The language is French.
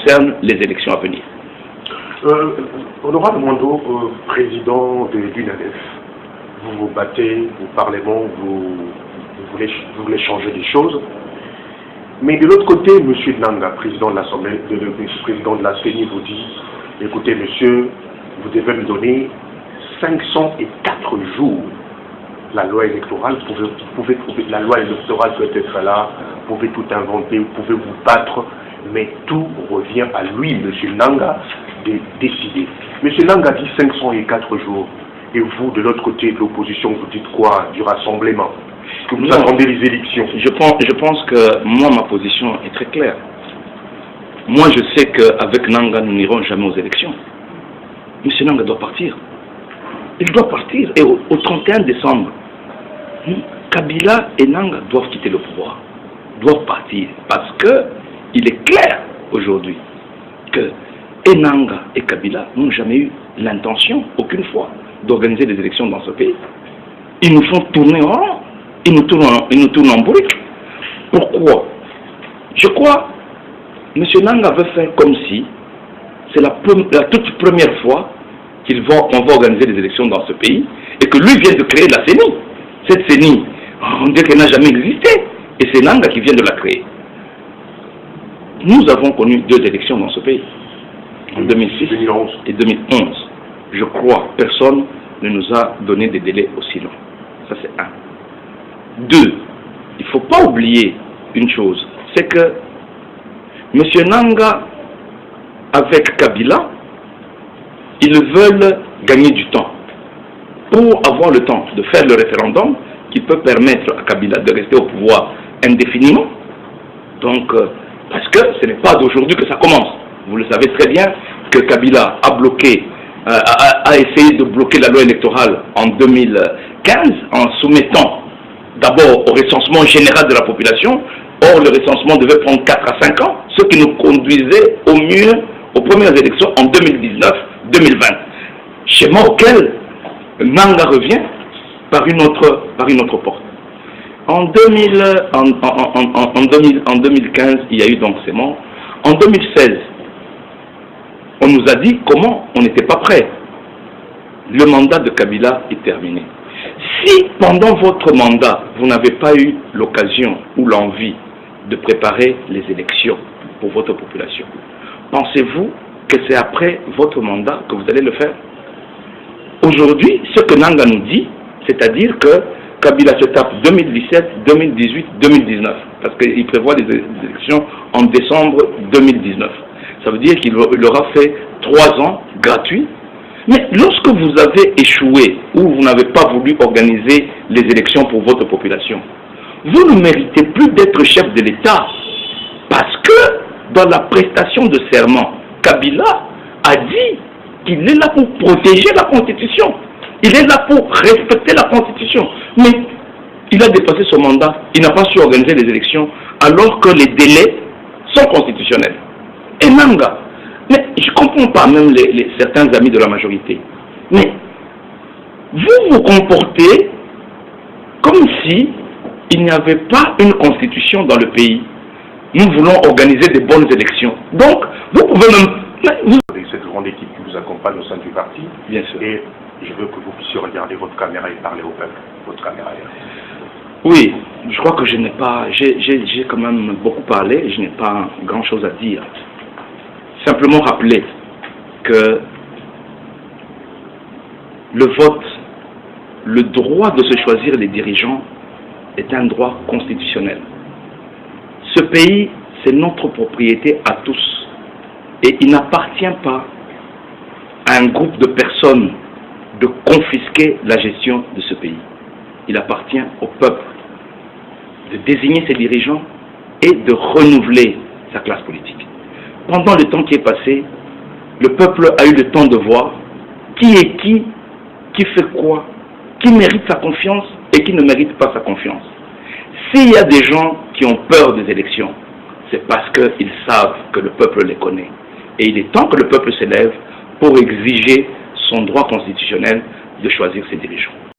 concerne les élections à venir. Honorable Mwando, président de l'UNADEF, vous vous battez, vous parlez bon, vous voulez changer des choses. Mais de l'autre côté, M. Nanga, président de l'Assemblée, président de la CENI, vous dit, écoutez monsieur, vous devez me donner 504 jours. La loi électorale, la loi électorale peut être là, vous pouvez tout inventer, vous pouvez vous battre, mais tout revient à lui, M. Nanga, de décider. M. Nanga dit 504 jours. Et vous, de l'autre côté de l'opposition, vous dites quoi du rassemblement? Que vous attendez les élections? Je pense que moi, ma position est très claire. Moi, je sais qu'avec Nanga, nous n'irons jamais aux élections. M. Nanga doit partir. Il doit partir. Et au 31 décembre, Kabila et Nanga doivent quitter le pouvoir. Doivent partir. Parce qu'il est clair aujourd'hui que Nanga et Kabila n'ont jamais eu l'intention, aucune fois, d'organiser des élections dans ce pays. Ils nous font tourner en rond. Ils nous tournent en bourrique. Pourquoi? Je crois M. Nanga veut faire comme si c'est la toute première fois qu'on va organiser des élections dans ce pays et que lui vient de créer la CENI. Cette CENI, on dirait qu'elle n'a jamais existé. Et c'est Nanga qui vient de la créer. Nous avons connu 2 élections dans ce pays, en 2006 et 2011. Je crois, personne ne nous a donné des délais aussi longs. Ça c'est 1. 2, il ne faut pas oublier une chose, c'est que M. Nanga, avec Kabila, ils veulent gagner du temps pour avoir le temps de faire le référendum qui peut permettre à Kabila de rester au pouvoir indéfiniment. Donc, parce que ce n'est pas d'aujourd'hui que ça commence. Vous le savez très bien que Kabila a bloqué, a essayé de bloquer la loi électorale en 2015 en soumettant d'abord au recensement général de la population. Or, le recensement devait prendre 4 à 5 ans, ce qui nous conduisait au mieux aux premières élections en 2019-2020. Schéma auquel Nanga revient par une autre porte. En 2015, il y a eu donc ces morts. En 2016, on nous a dit comment on n'était pas prêt. Le mandat de Kabila est terminé. Si pendant votre mandat, vous n'avez pas eu l'occasion ou l'envie de préparer les élections pour votre population, pensez-vous que c'est après votre mandat que vous allez le faire? Aujourd'hui, ce que Nanga nous dit, c'est-à-dire que Kabila se tape 2017, 2018, 2019, parce qu'il prévoit les élections en décembre 2019. Ça veut dire qu'il aura fait 3 ans gratuits. Mais lorsque vous avez échoué ou vous n'avez pas voulu organiser les élections pour votre population, vous ne méritez plus d'être chef de l'État. Parce que dans la prestation de serment, Kabila a dit qu'il est là pour protéger la Constitution. Il est là pour respecter la Constitution. Mais il a dépassé son mandat. Il n'a pas su organiser les élections alors que les délais sont constitutionnels. Et Nanga, mais je ne comprends pas même certains amis de la majorité. Mais vous vous comportez comme si il n'y avait pas une constitution dans le pays. Nous voulons organiser des bonnes élections. Donc, vous pouvez même... Avec cette grande équipe qui vous accompagne au sein du parti, bien sûr. Et je veux que vous puissiez regarder votre caméra et parler au peuple. Votre caméra est là. Oui, je crois que je n'ai pas... J'ai quand même beaucoup parlé et je n'ai pas grand-chose à dire. Simplement rappeler que le vote, le droit de se choisir les dirigeants est un droit constitutionnel. Ce pays, c'est notre propriété à tous. Et il n'appartient pas à un groupe de personnes de confisquer la gestion de ce pays. Il appartient au peuple de désigner ses dirigeants et de renouveler sa classe politique. Pendant le temps qui est passé, le peuple a eu le temps de voir qui est qui fait quoi, qui mérite sa confiance et qui ne mérite pas sa confiance. S'il y a des gens qui ont peur des élections, c'est parce qu'ils savent que le peuple les connaît. Et il est temps que le peuple s'élève pour exiger son droit constitutionnel de choisir ses dirigeants.